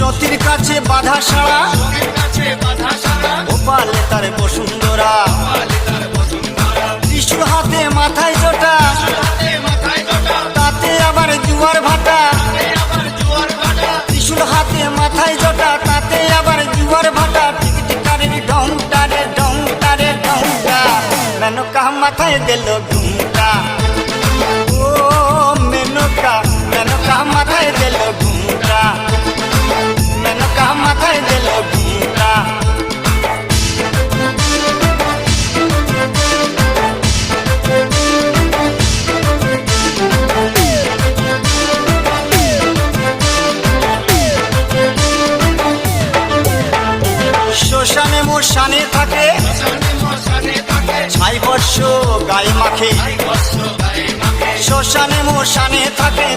সতীর কাছে বাধা সারা গোপালে তার বসুন্ধরা ত্রিশূল হাতে মাথায় জোটা তাতে আবার জুয়ার ভাটা ত্রিশূল হাতে মাথায় জোটা তাতে আবার জুয়ার ভাটা টিকটিকারের ঢংটা রে ঢংটা রে ঢংটা মেনকা মাথায় দিল ঘুমটা ও মেনকা মেনকা মাথায় দিল ঘুমটা মেনকা মাথায় দিল ঘুমটা শ্মশানে মোশানে থাকে ছাই বর্ষ গায়ে মাখে শ্মশানে মোশানে থাকে